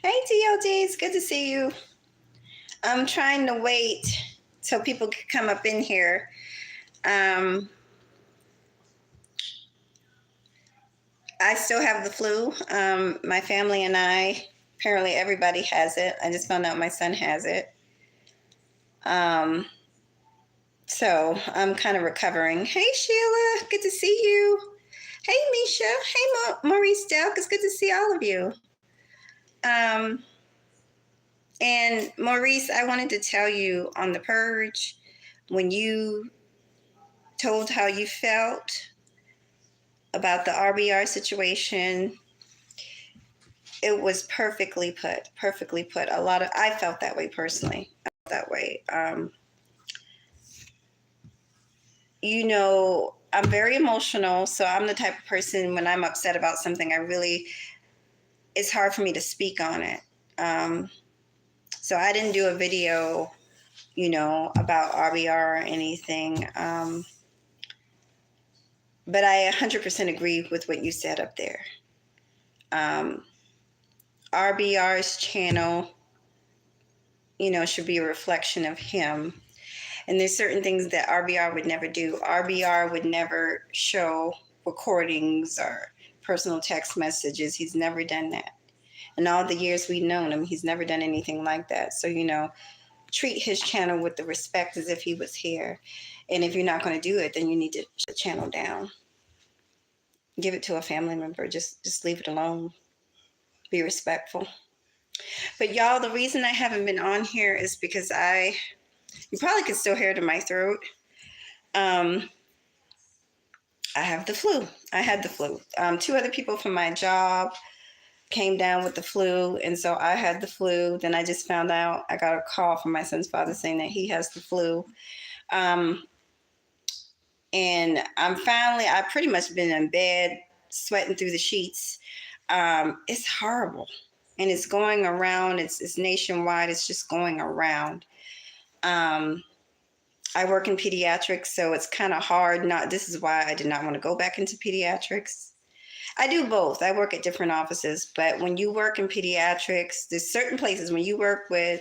Hey, TLD, it's good to see you. I'm trying to wait so people can come up in here. I still have the flu. My family and I, apparently everybody has it. I just found out my son has it. So I'm kind of recovering. Hey, Sheila, good to see you. Hey, Misha. Hey, Maurice Delk, it's good to see all of you. And Maurice, I wanted to tell you on the purge, when you told how you felt about the RBR situation, it was perfectly put. I felt that way personally. I felt that way. I'm very emotional, so I'm the type of person when I'm upset about something, it's hard for me to speak on it. So I didn't do a video, about RBR or anything. But I 100% agree with what you said up there. RBR's channel, should be a reflection of him. And there's certain things that RBR would never do. RBR would never show recordings or personal text messages. He's never done that. In all the years we've known him, he's never done anything like that. So, treat his channel with the respect as if he was here. And if you're not going to do it, then you need to shut the channel down. Give it to a family member. Just leave it alone. Be respectful. But y'all, the reason I haven't been on here is because you probably could still hear it in my throat. I have the flu. I had the flu. 2 other people from my job came down with the flu, and so I had the flu. Then I just found out, I got a call from my son's father saying that he has the flu. And I've pretty much been in bed, sweating through the sheets. It's horrible. And it's going around. It's nationwide. It's just going around. I work in pediatrics, so it's kind of hard. This is why I did not want to go back into pediatrics. I do both. I work at different offices, but when you work in pediatrics, there's certain places when you work with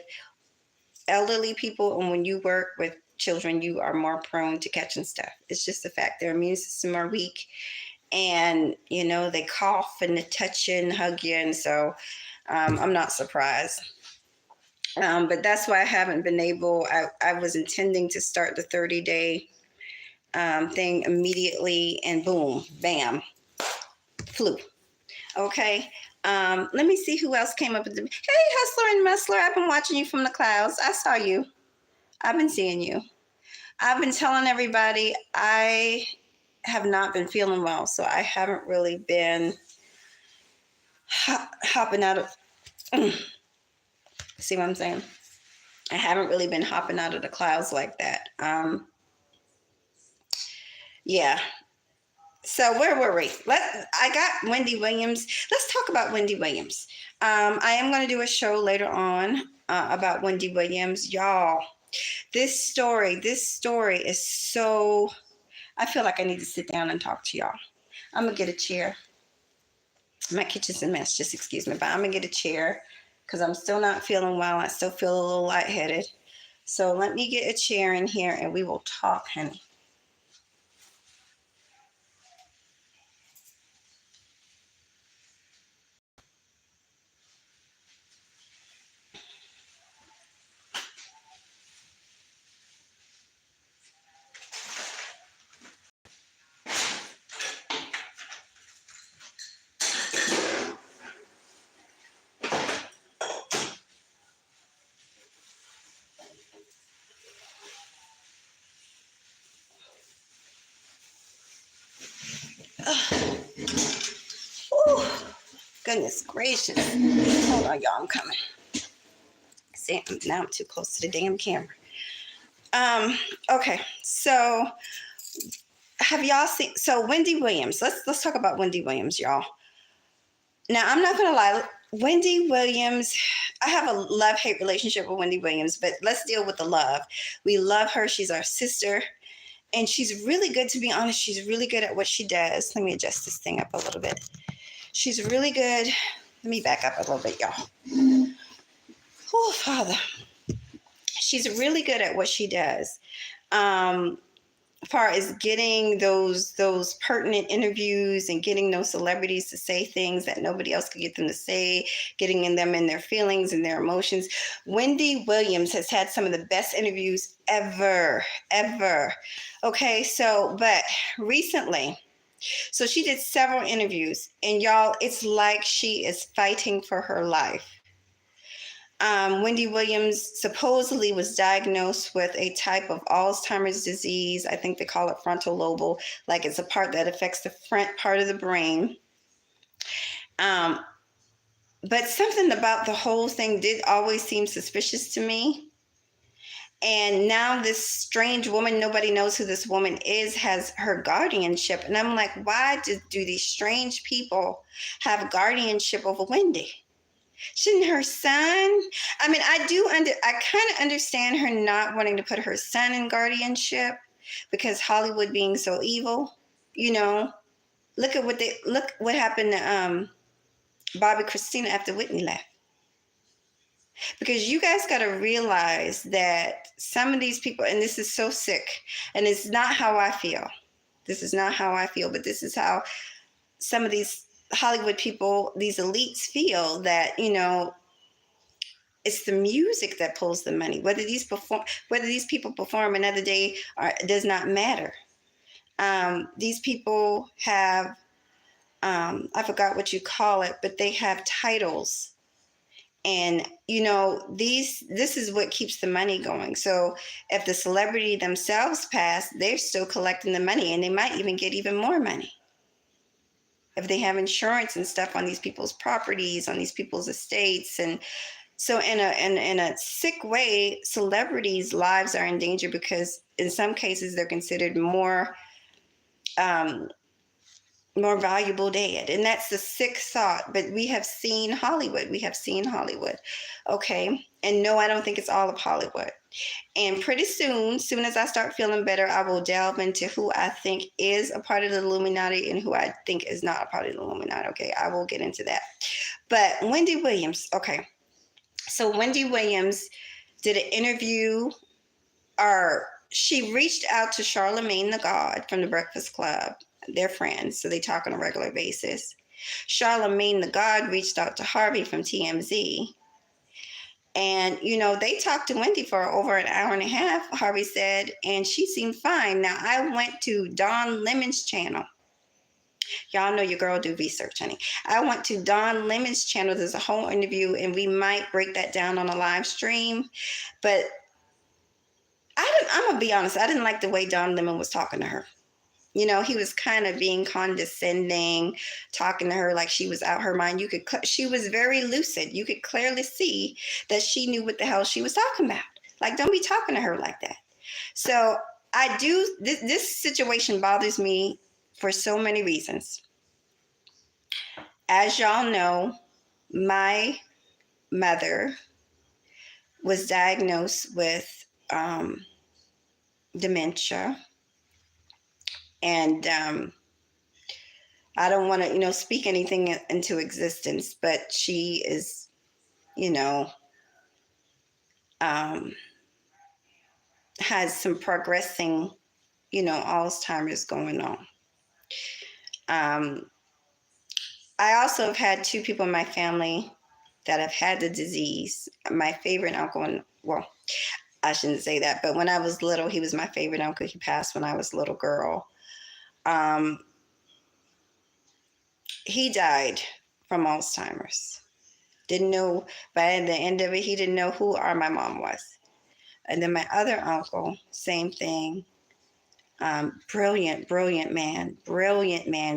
elderly people and when you work with children, you are more prone to catching stuff. It's just the fact their immune system are weak, and they cough and they touch you and hug you, and so I'm not surprised. But that's why I haven't been able. I was intending to start the 30-day thing immediately, and boom, bam, flu. Okay. Let me see who else came up with the. Hey, Hustler and Muscler, I've been watching you from the clouds. I saw you. I've been seeing you. I've been telling everybody I have not been feeling well, so I haven't really been hopping out of. See what I'm saying? I haven't really been hopping out of the clouds like that. Yeah. So where were we? I got Wendy Williams. Let's talk about Wendy Williams. I am going to do a show later on about Wendy Williams. Y'all, this story is so, I feel like I need to sit down and talk to y'all. I'm going to get a chair. My kitchen's a mess, just excuse me, but I'm going to get a chair because I'm still not feeling well. I still feel a little lightheaded. So let me get a chair in here and we will talk, honey. Oh, goodness gracious. Hold on, y'all, I'm coming. See, now I'm too close to the damn camera. Okay, so have y'all seen, so Wendy Williams, let's talk about Wendy Williams, y'all. Now, I'm not gonna lie, Wendy Williams, I have a love-hate relationship with Wendy Williams, but let's deal with the love. We love her, she's our sister, and she's really good, to be honest. She's really good at what she does. Let me adjust this thing up a little bit. She's really good Let me back up a little bit, y'all. Oh, Father. She's really good at what she does. Far as getting those pertinent interviews and getting those celebrities to say things that nobody else could get them to say, getting in them in their feelings and their emotions. Wendy Williams has had some of the best interviews ever. Okay, so but recently, so she did several interviews, and y'all, it's like she is fighting for her life. Wendy Williams supposedly was diagnosed with a type of Alzheimer's disease. I think they call it frontal lobal, like it's a part that affects the front part of the brain. But something about the whole thing did always seem suspicious to me. And now this strange woman, nobody knows who this woman is, has her guardianship. And I'm like, why do these strange people have guardianship over Wendy? Shouldn't her son? I mean, I kind of understand her not wanting to put her son in guardianship because Hollywood being so evil. You know, look what happened to Bobby Christina after Whitney left. Because you guys got to realize that some of these people, and this is so sick, and it's not how I feel. This is not how I feel, but this is how some of these Hollywood people, these elites feel that, you know, it's the music that pulls the money. Whether these people perform another day does not matter. These people have, I forgot what you call it, but they have titles. And, you know, this is what keeps the money going. So if the celebrity themselves pass, they're still collecting the money, and they might even get even more money. If they have insurance and stuff on these people's properties, on these people's estates. And so in a sick way, celebrities' lives are in danger because in some cases they're considered more valuable dead. And that's the sick thought. But we have seen Hollywood. Okay. And no, I don't think it's all of Hollywood. And pretty soon as I start feeling better, I will delve into who I think is a part of the Illuminati and who I think is not a part of the Illuminati. Okay, I will get into that. But Wendy Williams, okay. So Wendy Williams did an interview, or she reached out to Charlemagne the God from the Breakfast Club. They're friends, so they talk on a regular basis. Charlemagne the God reached out to Harvey from TMZ. And, you know, they talked to Wendy for over an hour and a half, Harvey said, and she seemed fine. Now, I went to Don Lemon's channel. Y'all know your girl do research, honey. I went to Don Lemon's channel. There's a whole interview, and we might break that down on a live stream. But I'm going to be honest. I didn't like the way Don Lemon was talking to her. You know, he was kind of being condescending, talking to her like she was out her mind. She was very lucid. You could clearly see that she knew what the hell she was talking about. Like, don't be talking to her like that. So this situation bothers me for so many reasons. As y'all know, my mother was diagnosed with dementia. And I don't want to, you know, speak anything into existence, but she is, you know, has some progressing, you know, Alzheimer's going on. I also have had two people in my family that have had the disease. My favorite uncle, well, I shouldn't say that, but when I was little, he was my favorite uncle. He passed when I was a little girl. He died from Alzheimer's. Didn't know, by the end of it, he didn't know who my mom was. And then my other uncle, same thing. Brilliant man,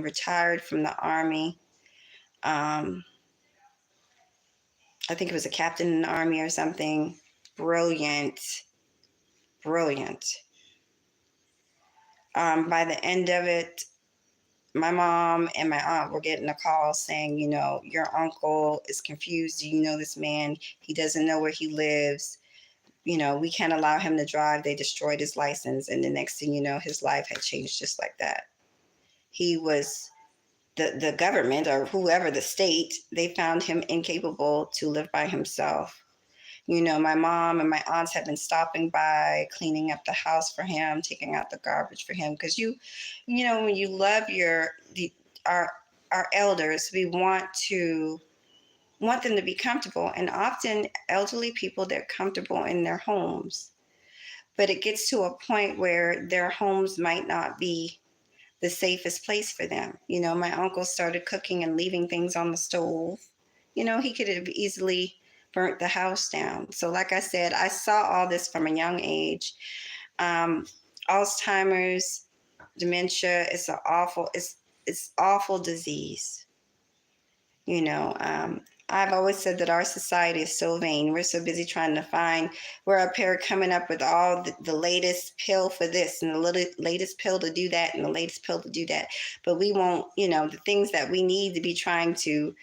retired from the Army. I think he was a captain in the Army or something. Brilliant. By the end of it, my mom and my aunt were getting a call saying, you know, your uncle is confused. Do you know this man? He doesn't know where he lives. You know, we can't allow him to drive. They destroyed his license. And the next thing you know, his life had changed just like that. He was the government or whoever, the state, they found him incapable to live by himself. My mom and my aunts have been stopping by, cleaning up the house for him, taking out the garbage for him. Because when you love our elders, we want them to be comfortable. And often elderly people, they're comfortable in their homes, but it gets to a point where their homes might not be the safest place for them. My uncle started cooking and leaving things on the stove. He could have easily burnt the house down. So like I said, I saw all this from a young age. Alzheimer's, dementia, it's awful disease. I've always said that our society is so vain. We're so busy trying to find, we're up here coming up with all the latest pill for this and the latest pill to do that and the latest pill to do that. But we won't, the things that we need to be trying to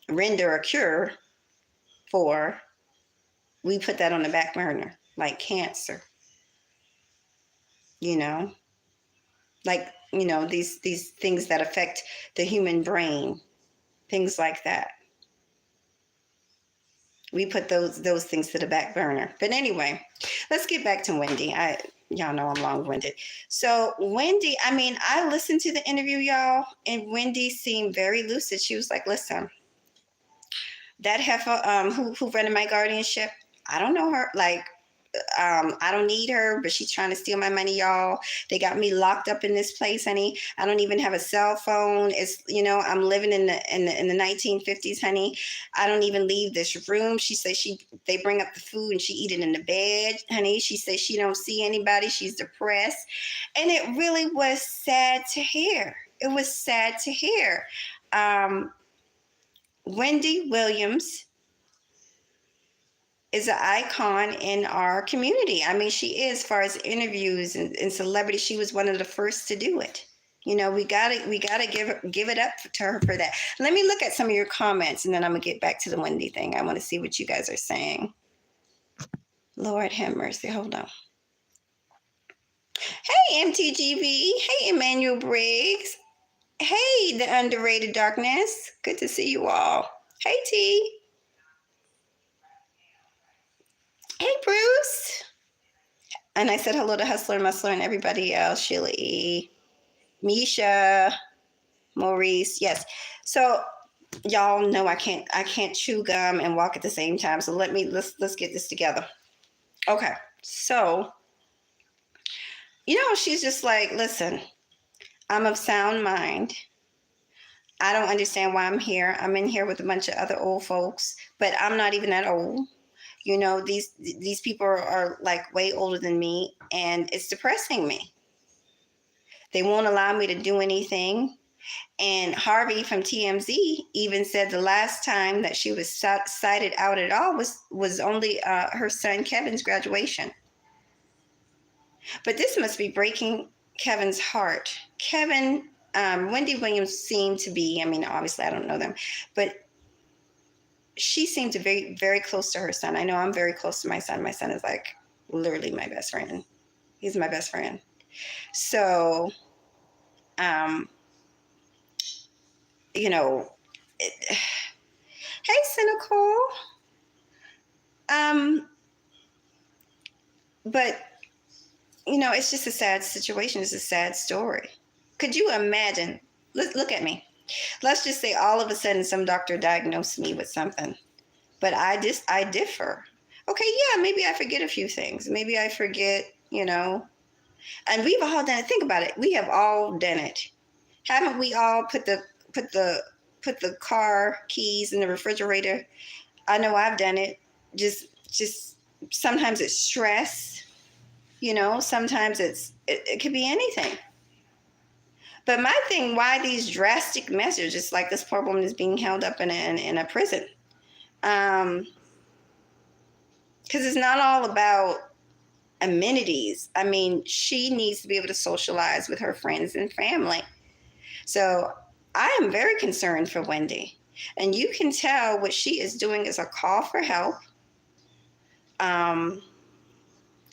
render a cure for, we put that on the back burner, like cancer, like, these things that affect the human brain, things like that. We put those things to the back burner. But anyway, let's get back to Wendy. Y'all know I'm long-winded. So Wendy, I listened to the interview, y'all, and Wendy seemed very lucid. She was like, listen, that heifer who rented my guardianship, I don't know her. Like, I don't need her, but she's trying to steal my money, y'all. They got me locked up in this place, honey. I don't even have a cell phone. It's, I'm living in the 1950s, honey. I don't even leave this room. She says they bring up the food and she eat it in the bed, honey. She says she don't see anybody. She's depressed. And it really was sad to hear. It was sad to hear. Wendy Williams is an icon in our community. She is, as far as interviews and celebrity. She was one of the first to do it. We gotta give it up to her for that. Let me look at some of your comments, and then I'm gonna get back to the Wendy thing. I want to see what you guys are saying. Lord have mercy. Hold on. Hey, MTGV. Hey, Emmanuel Briggs. Hey, the underrated darkness. Good to see you all. Hey, T. Hey, Bruce. And I said hello to Hustler, Muscler, and everybody else. Sheila E. Misha. Maurice. Yes. So y'all know I can't chew gum and walk at the same time. So let's get this together. Okay. So, she's just like, listen, I'm of sound mind. I don't understand why I'm here. I'm in here with a bunch of other old folks, but I'm not even that old. These people are like way older than me, and it's depressing me. They won't allow me to do anything. And Harvey from TMZ even said the last time that she was cited out at all was only her son Kevin's graduation. But this must be breaking Kevin's heart. Kevin, Wendy Williams seemed to be, obviously I don't know them, but she seemed to be very, very close to her son. I know I'm very close to my son. My son is like literally my best friend. He's my best friend. So, hey, cynical. But, it's just a sad situation. It's a sad story. Could you imagine? Look at me. Let's just say all of a sudden some doctor diagnosed me with something, but I differ. Okay, yeah, maybe I forget a few things. Maybe I forget, and we've all done it. Think about it. We have all done it. Haven't we all put the car keys in the refrigerator? I know I've done it. Just sometimes it's stress, sometimes it could be anything. But my thing, why these drastic measures? It's like this poor woman is being held up in a prison. Because it's not all about amenities. She needs to be able to socialize with her friends and family. So I am very concerned for Wendy. And you can tell what she is doing is a call for help.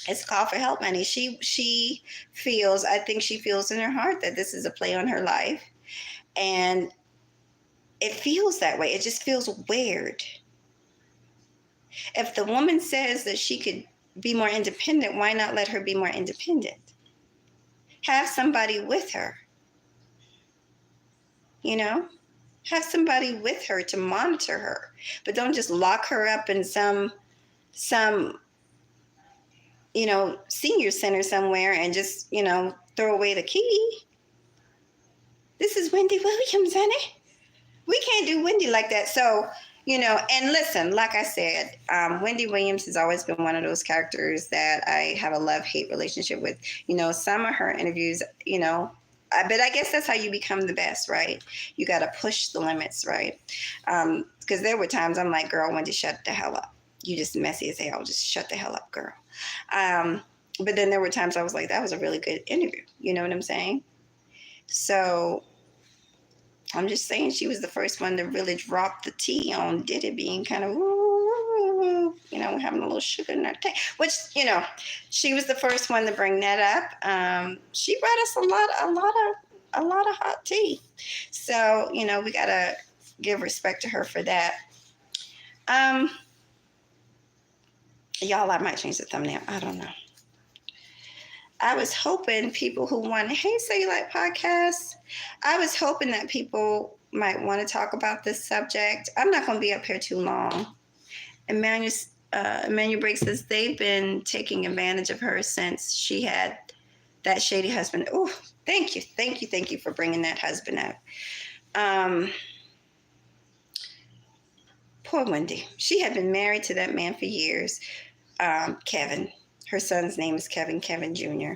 It's a call for help, honey. I think she feels in her heart that this is a play on her life. And it feels that way. It just feels weird. If the woman says that she could be more independent, why not let her be more independent? Have somebody with her, you know? Have somebody with her to monitor her, but don't just lock her up in some senior center somewhere and just, throw away the key. This is Wendy Williams, honey. We can't do Wendy like that. So, and listen, like I said, Wendy Williams has always been one of those characters that I have a love-hate relationship with. Some of her interviews, but I guess that's how you become the best, right? You got to push the limits, right? Because there were times I'm like, girl, Wendy, shut the hell up. You just messy as hell. Just shut the hell up, girl. But then there were times I was like, that was a really good interview. You know what I'm saying? So I'm just saying she was the first one to really drop the T on Diddy being kind of, having a little sugar in her tank, which, she was the first one to bring that up. She brought us a lot of hot tea. So, we got to give respect to her for that. Y'all, I might change the thumbnail. I don't know. I was hoping people who want, hey, so you like podcasts? I was hoping that people might want to talk about this subject. I'm not going to be up here too long. Emmanuel Briggs says they've been taking advantage of her since she had that shady husband. Oh, thank you for bringing that husband up. Poor Wendy. She had been married to that man for years, Kevin. Her son's name is Kevin Jr.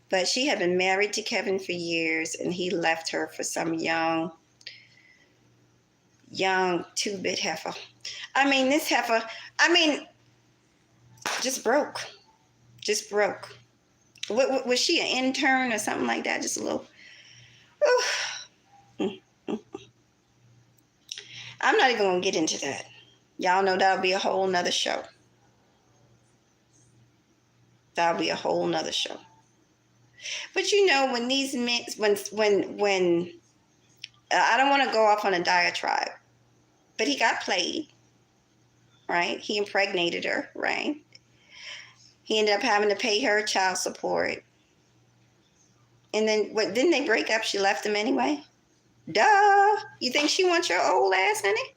But she had been married to Kevin for years, and he left her for some young two-bit heifer. This heifer, just broke. Was she an intern or something like that? Just a little. I'm not even going to get into that. Y'all know that'll be a whole nother show. But when these men, when I don't want to go off on a diatribe, but he got played, right? He impregnated her, right? He ended up having to pay her child support. And then, didn't they break up? She left him anyway? Duh. You think she wants your old ass, honey?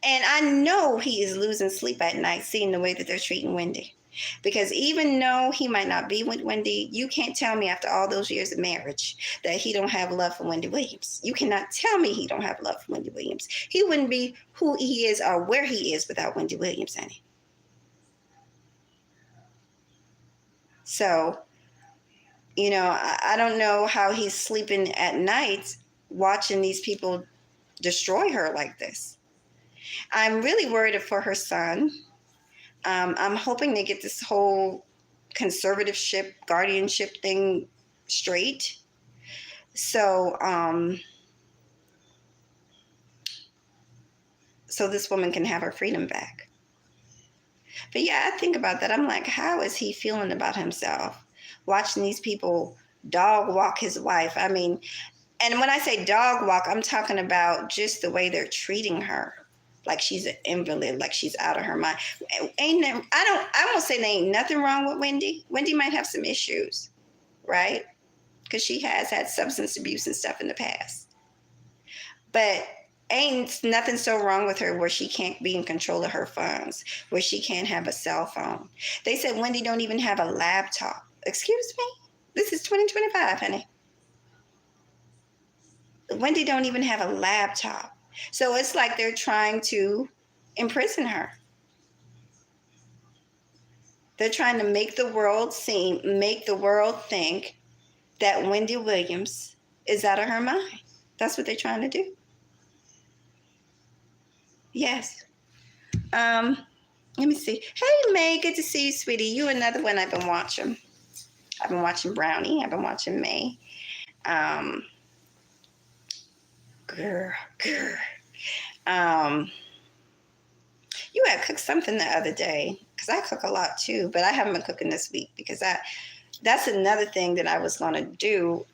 And I know he is losing sleep at night seeing the way that they're treating Wendy. Because even though he might not be with Wendy, you can't tell me after all those years of marriage that he don't have love for Wendy Williams. You cannot tell me he don't have love for Wendy Williams. He wouldn't be who he is or where he is without Wendy Williams, honey. So, I don't know how he's sleeping at night watching these people destroy her like this. I'm really worried for her son. I'm hoping they get this whole conservatorship, guardianship thing straight. So this woman can have her freedom back. But yeah, I think about that. I'm like, how is he feeling about himself? Watching these people dog walk his wife. And when I say dog walk, I'm talking about just the way they're treating her. Like she's an invalid, like she's out of her mind. I won't say there ain't nothing wrong with Wendy. Wendy might have some issues, right? Because she has had substance abuse and stuff in the past. But ain't nothing so wrong with her where she can't be in control of her funds, where she can't have a cell phone. They said Wendy don't even have a laptop. Excuse me? This is 2025, honey. Wendy don't even have a laptop. So it's like they're trying to imprison her. They're trying to make the world think that Wendy Williams is out of her mind. That's what they're trying to do. Yes. Let me see. Hey, May, good to see you, sweetie. You another one I've been watching. I've been watching Brownie. I've been watching May. Girl. You had cooked something the other day, because I cook a lot too, but I haven't been cooking this week because that's another thing that I was going to do.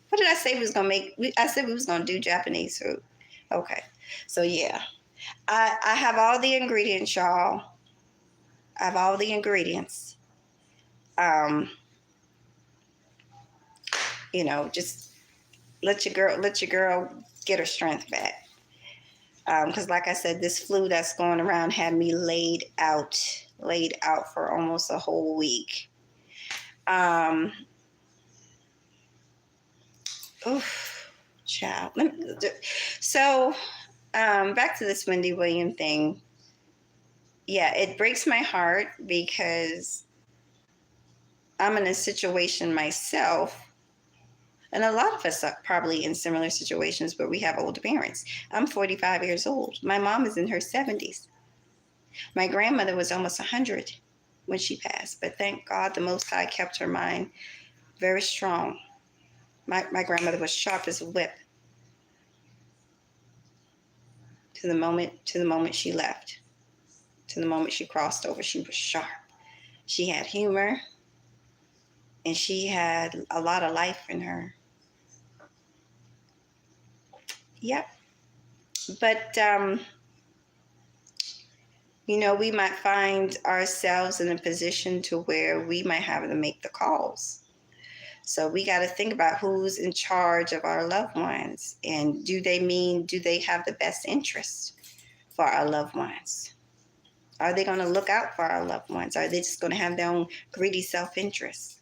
What What did I say we was going to make? I said we was going to do Japanese food. Okay. So, yeah. I have all the ingredients, y'all. I have all the ingredients. Just let your girl get her strength back. Because like I said, this flu that's going around had me laid out for almost a whole week. Child. So, back to this Wendy Williams thing. Yeah, it breaks my heart because I'm in a situation myself, and a lot of us are probably in similar situations, but we have older parents. I'm 45 years old. My mom is in her 70s. My grandmother was almost 100 when she passed, but thank God the Most High kept her mind very strong. My grandmother was sharp as a whip to the moment she left, to the moment she crossed over. She was sharp. She had humor, and she had a lot of life in her. Yep. But, we might find ourselves in a position to where we might have to make the calls. So we got to think about who's in charge of our loved ones, and do they have the best interest for our loved ones? Are they going to look out for our loved ones? Are they just going to have their own greedy self-interest?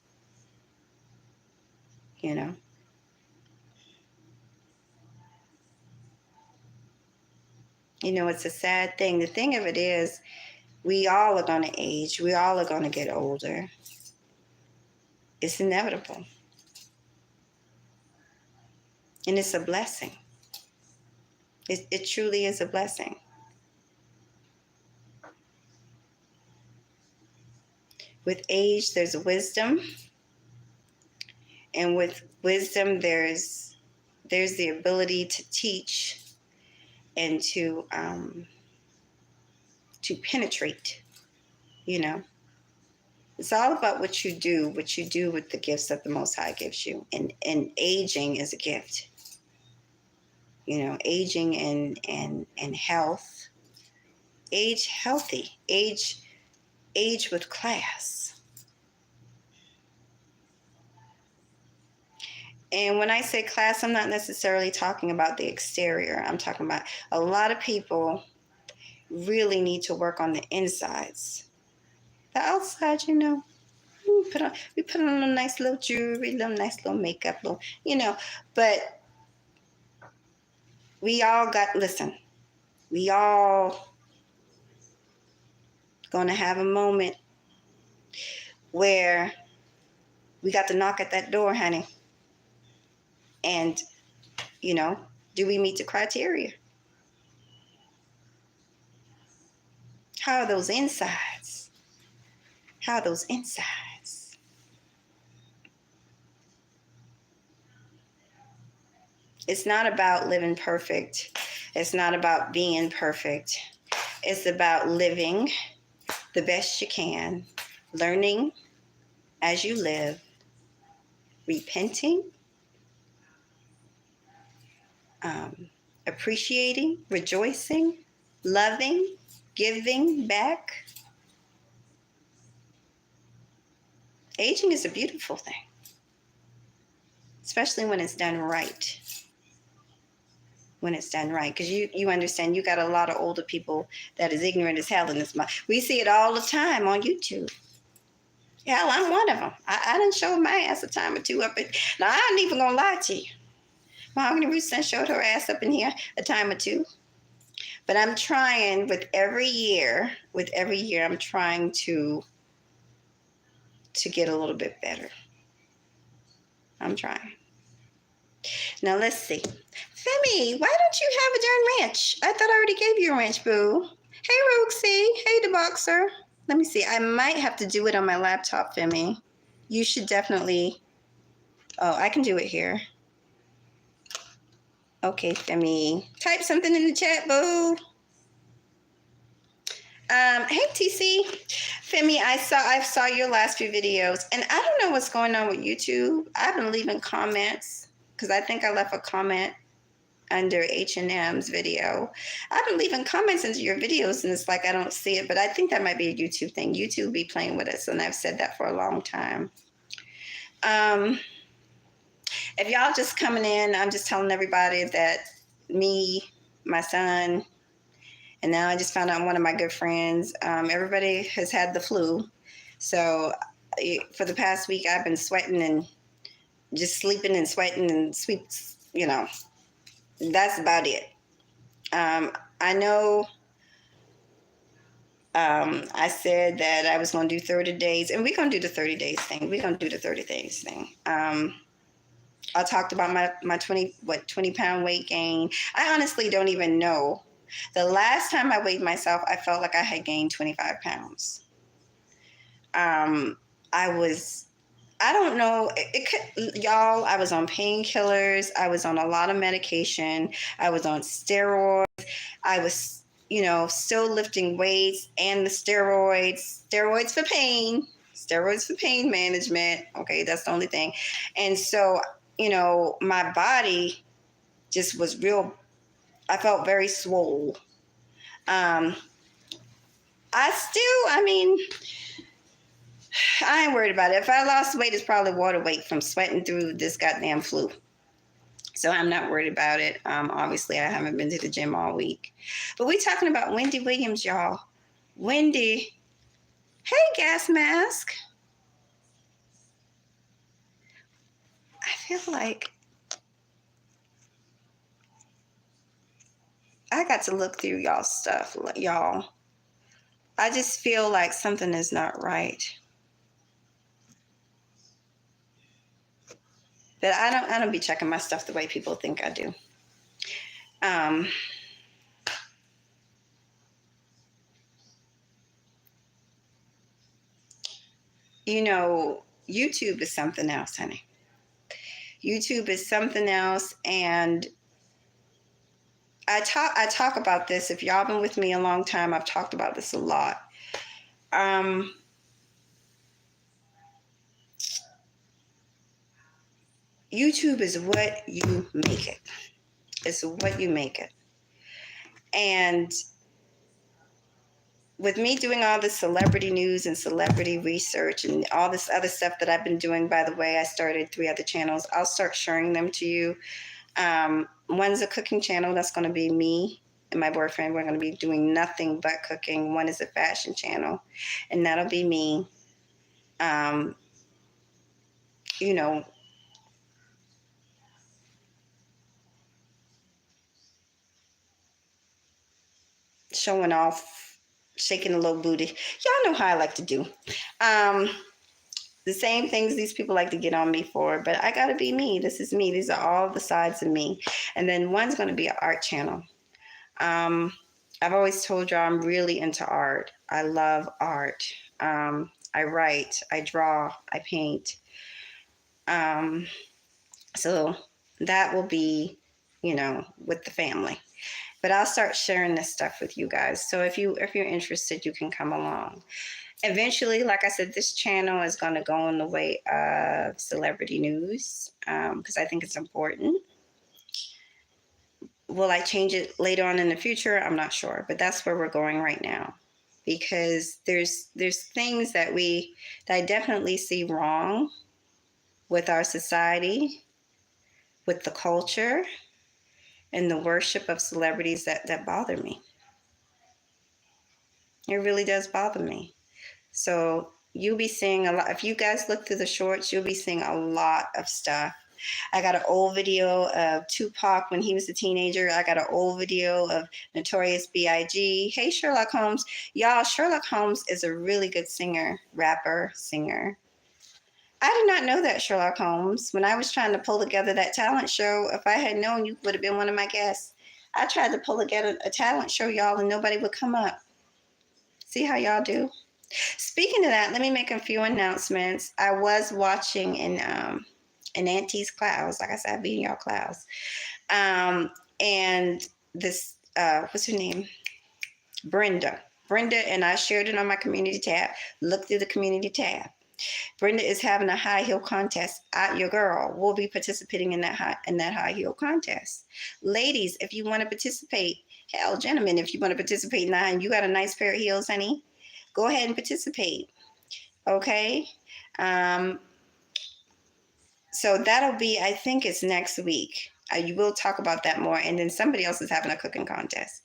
It's a sad thing. The thing of it is, we all are going to age. We all are going to get older. It's inevitable. And it's a blessing. It truly is a blessing. With age, there's wisdom. And with wisdom, there's the ability to teach and to penetrate. It's all about what you do with the gifts that the Most High gives you. And aging is a gift. Aging and health. Age healthy. Age with class. And when I say class, I'm not necessarily talking about the exterior. I'm talking about a lot of people really need to work on the insides. The outside, we put on a nice little jewelry, nice little makeup, but we all gonna have a moment where we got to knock at that door, honey. And, do we meet the criteria? How are those insides? It's not about living perfect. It's not about being perfect. It's about living the best you can, learning as you live, repenting, appreciating, rejoicing, loving, giving back. Aging is a beautiful thing, especially when it's done right. Because you understand, you got a lot of older people that is ignorant as hell in this month. We see it all the time on YouTube. Hell, I'm one of them. I done showed my ass a time or two up in. Now, I ain't even gonna lie to you. Mahogany Ruth done showed her ass up in here a time or two. But I'm trying with every year, I'm trying to get a little bit better. I'm trying. Now, let's see. Femi, why don't you have a darn ranch? I thought I already gave you a ranch, boo. Hey, Roxy. Hey, the boxer. Let me see. I might have to do it on my laptop, Femi. You should definitely. Oh, I can do it here. Okay, Femi. Type something in the chat, boo. Hey, TC. Femi, I saw your last few videos, and I don't know what's going on with YouTube. I've been leaving comments, because I think I left a comment under H&M's video. I've been leaving comments into your videos and it's like I don't see it, but I think that might be a YouTube thing. YouTube be playing with us, and I've said that for a long time. If y'all just coming in, I'm just telling everybody that me, my son, and now I just found out one of my good friends, everybody has had the flu. So for the past week, I've been sweating and just sleeping and sweating and that's about it. I know I said that I was going to do 30 days, and we're going to do the 30 days thing. We're going to do the 30 days thing. I talked about my 20 pound weight gain. I honestly don't even know. The last time I weighed myself, I felt like I had gained 25 pounds. I don't know. Y'all, I was on painkillers. I was on a lot of medication. I was on steroids. I was, still lifting weights and the steroids for pain management. Okay, that's the only thing. And so, my body just was I felt very swole. I ain't worried about it. If I lost weight, it's probably water weight from sweating through this goddamn flu. So I'm not worried about it. Obviously, I haven't been to the gym all week. But we're talking about Wendy Williams, y'all. Wendy. Hey, gas mask. I feel like I got to look through y'all's stuff, y'all. I just feel like something is not right. But I don't be checking my stuff the way people think I do. YouTube is something else, honey. YouTube is something else, and I talk about this. If y'all been with me a long time, I've talked about this a lot. YouTube is what you make it. It's what you make it. And with me doing all this celebrity news and celebrity research and all this other stuff that I've been doing, by the way, I started 3 other channels. I'll start sharing them to you. One's a cooking channel. That's going to be me and my boyfriend. We're going to be doing nothing but cooking. One is a fashion channel, and that'll be me. Showing off, shaking a little booty. Y'all know how I like to do. The same things these people like to get on me for, but I gotta be me. This is me. These are all the sides of me. And then one's gonna be an art channel. I've always told y'all I'm really into art. I love art. I write, I draw, I paint. So that will be, with the family. But I'll start sharing this stuff with you guys. So if you're interested, you can come along. Eventually, like I said, this channel is going to go in the way of celebrity news because I think it's important. Will I change it later on in the future? I'm not sure, but that's where we're going right now, because there's things that I definitely see wrong with our society, with the culture, and the worship of celebrities that bother me. It really does bother me. So you'll be seeing a lot. If you guys look through the shorts, you'll be seeing a lot of stuff. I got an old video of Tupac when he was a teenager. I got an old video of Notorious B.I.G. Hey, Sherlock Holmes. Y'all, Sherlock Holmes is a really good rapper, singer. I did not know that, Sherlock Holmes. When I was trying to pull together that talent show, if I had known, you would have been one of my guests. I tried to pull together a talent show, y'all, and nobody would come up. See how y'all do? Speaking of that, let me make a few announcements. I was watching in Auntie's class. Like I said, I've been in y'all class. And this, what's her name? Brenda, and I shared it on my community tab. Look through the community tab. Brenda is having a high heel contest. Your girl will be participating in that high heel contest. Ladies, if you want to participate, hell, gentlemen, if you want to participate in that and you got a nice pair of heels, honey, go ahead and participate. Okay. So that'll be, I think it's next week. You will talk about that more. And then somebody else is having a cooking contest,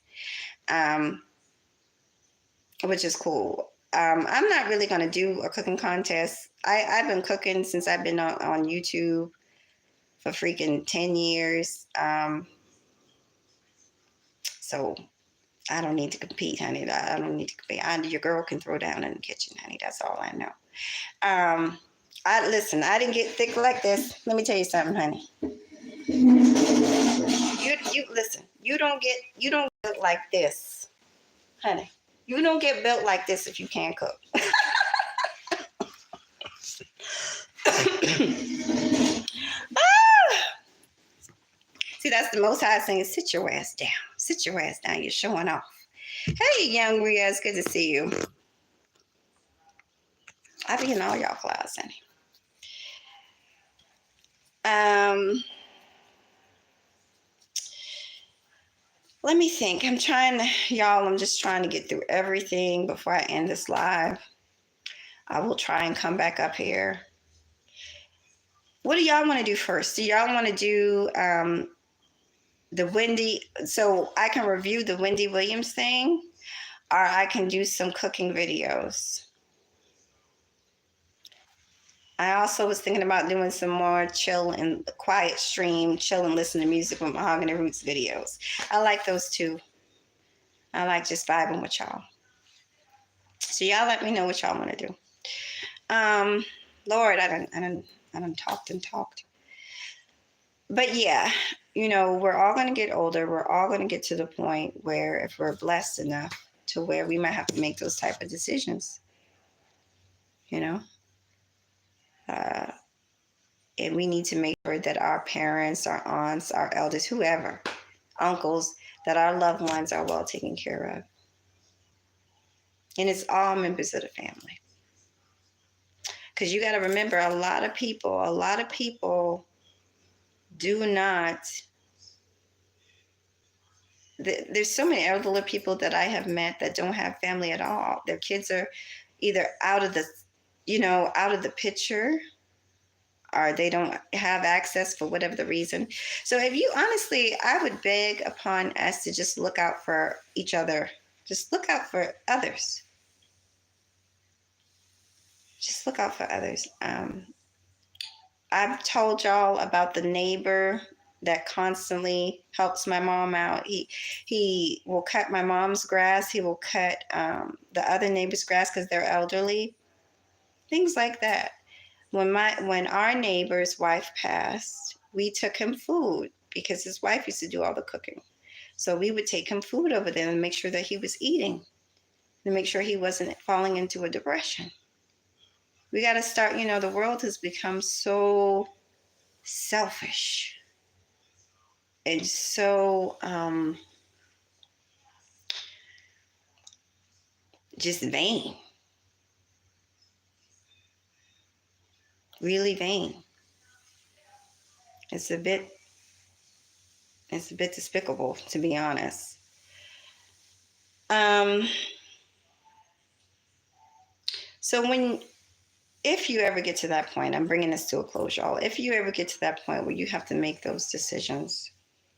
which is cool. I'm not really going to do a cooking contest. I've been cooking since I've been on YouTube for freaking 10 years. So I don't need to compete, honey. I don't need to compete. Your girl can throw down in the kitchen, honey. That's all I know. Listen, I didn't get thick like this. Let me tell you something, honey. You listen, you don't look like this, honey. You don't get built like this if you can't cook. See, that's the Most High saying, sit your ass down. Sit your ass down. You're showing off. Hey, young Riaz, good to see you. I be in all y'all clouds, honey. Let me think. I'm just trying to get through everything before I end this live. I will try and come back up here. What do y'all want to do first? Do y'all want to do the Wendy? So I can review the Wendy Williams thing, or I can do some cooking videos. I also was thinking about doing some more chill and quiet stream, chill and listen to music with Mahogany Roots videos. I like those too. I like just vibing with y'all. So y'all let me know what y'all want to do. Lord, I done talked. But yeah, we're all going to get older. We're all going to get to the point where if we're blessed enough to where we might have to make those type of decisions, and we need to make sure that our parents, our aunts, our elders, whoever, uncles, that our loved ones are well taken care of. And it's all members of the family. Because you got to remember, a lot of people do not. There's so many elderly people that I have met that don't have family at all. Their kids are either out of the picture, or they don't have access for whatever the reason. So I would beg upon us to just look out for each other. Just look out for others. Just look out for others. I've told y'all about the neighbor that constantly helps my mom out. He will cut my mom's grass. He will cut the other neighbor's grass because they're elderly. Things like that. When our neighbor's wife passed, we took him food because his wife used to do all the cooking. So we would take him food over there and make sure that he was eating and make sure he wasn't falling into a depression. We got to start, the world has become so selfish and so just vain. Really vain. It's a bit despicable, to be honest. So if you ever get to that point, I'm bringing this to a close, y'all. If you ever get to that point where you have to make those decisions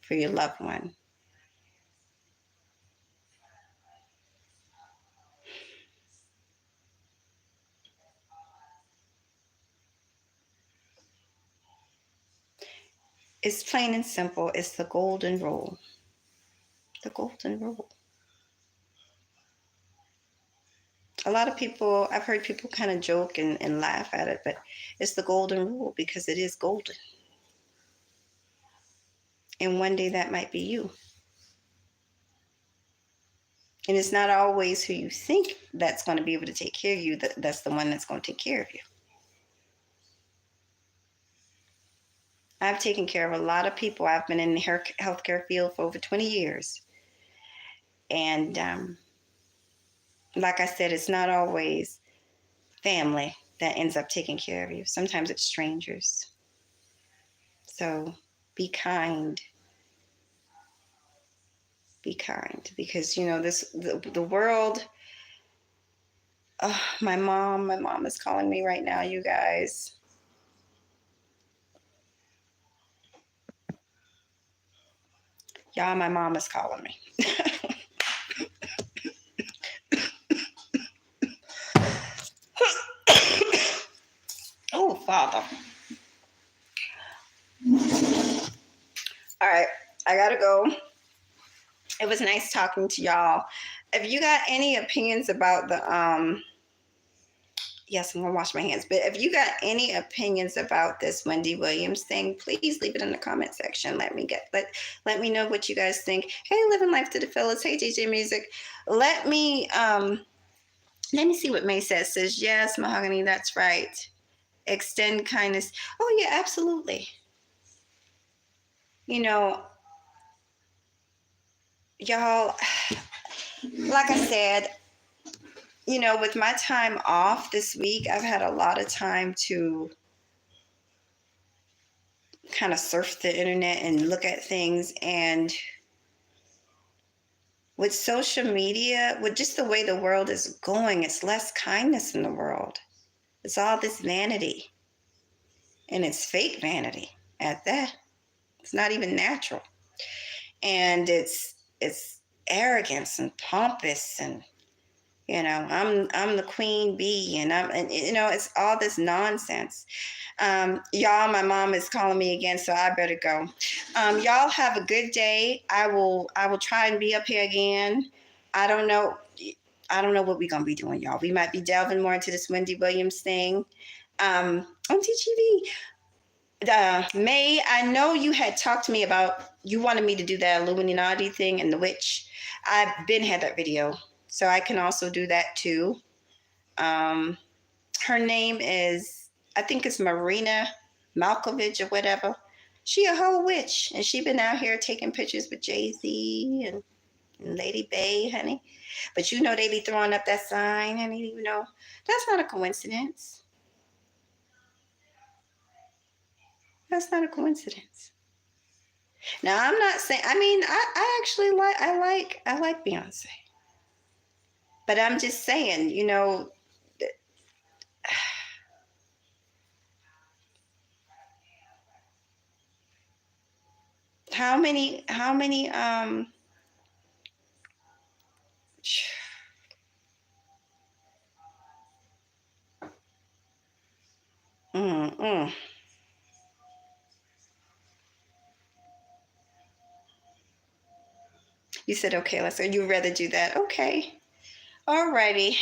for your loved one, it's plain and simple. It's the golden rule. The golden rule. A lot of people, I've heard people kind of joke and laugh at it, but it's the golden rule because it is golden. And one day that might be you. And it's not always who you think that's going to be able to take care of you that's the one that's going to take care of you. I've taken care of a lot of people. I've been in the healthcare field for over 20 years. And like I said, it's not always family. that ends up taking care of you. Sometimes it's strangers. So be kind. Be kind, because the world. Oh, my mom is calling me right now, you guys. Y'all, my mom is calling me. Oh, Father. All right, I gotta go. It was nice talking to y'all. If you got any opinions about the yes, I'm gonna wash my hands. But if you got any opinions about this Wendy Williams thing, please leave it in the comment section. Let me know what you guys think. Hey, living life to the fellas. Hey, DJ Music. Let me see what May says. Says yes, Mahogany. That's right. Extend kindness. Oh yeah, absolutely. Y'all, like I said, with my time off this week, I've had a lot of time to kind of surf the internet and look at things. And with social media, with just the way the world is going, it's less kindness in the world. It's all this vanity. And it's fake vanity at that. It's not even natural. And it's arrogance and pompous, and I'm the queen bee, and it's all this nonsense. Y'all, my mom is calling me again, so I better go. Y'all have a good day. I will try and be up here again. I don't know what we're gonna be doing, y'all. We might be delving more into this Wendy Williams thing on TGV. May, I know you had talked to me about, you wanted me to do that Illuminati thing and the witch. I've been had that video, so I can also do that too. Her name is, I think it's Marina Malkovich or whatever. She a whole witch, and she been out here taking pictures with Jay-Z and Lady Bay, honey. But they be throwing up that sign, honey. That's not a coincidence. That's not a coincidence. Now, I'm not saying, I actually like Beyonce. But I'm just saying, how many You said, okay, let's go. You'd rather do that. Okay. Alrighty.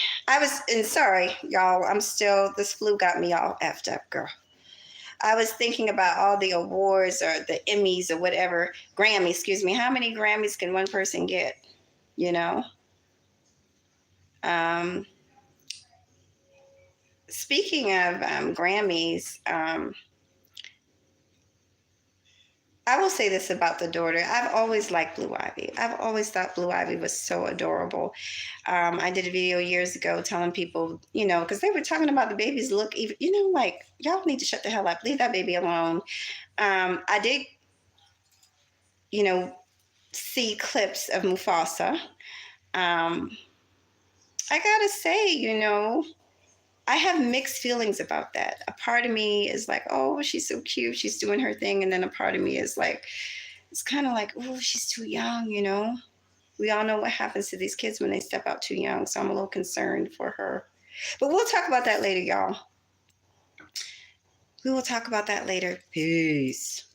Sorry, y'all. This flu got me all effed up, girl. I was thinking about all the awards or the Emmys or whatever. Grammys, excuse me. How many Grammys can one person get? Speaking of Grammys, I will say this about the daughter. I've always liked Blue Ivy. I've always thought Blue Ivy was so adorable. I did a video years ago telling people, because they were talking about the baby's look, even, like, y'all need to shut the hell up. Leave that baby alone. I did, see clips of Mufasa. I gotta say, I have mixed feelings about that. A part of me is like, oh, she's so cute. She's doing her thing. And then a part of me is like, it's kind of like, oh, she's too young, We all know what happens to these kids when they step out too young. So I'm a little concerned for her. But we'll talk about that later, y'all. We will talk about that later. Peace.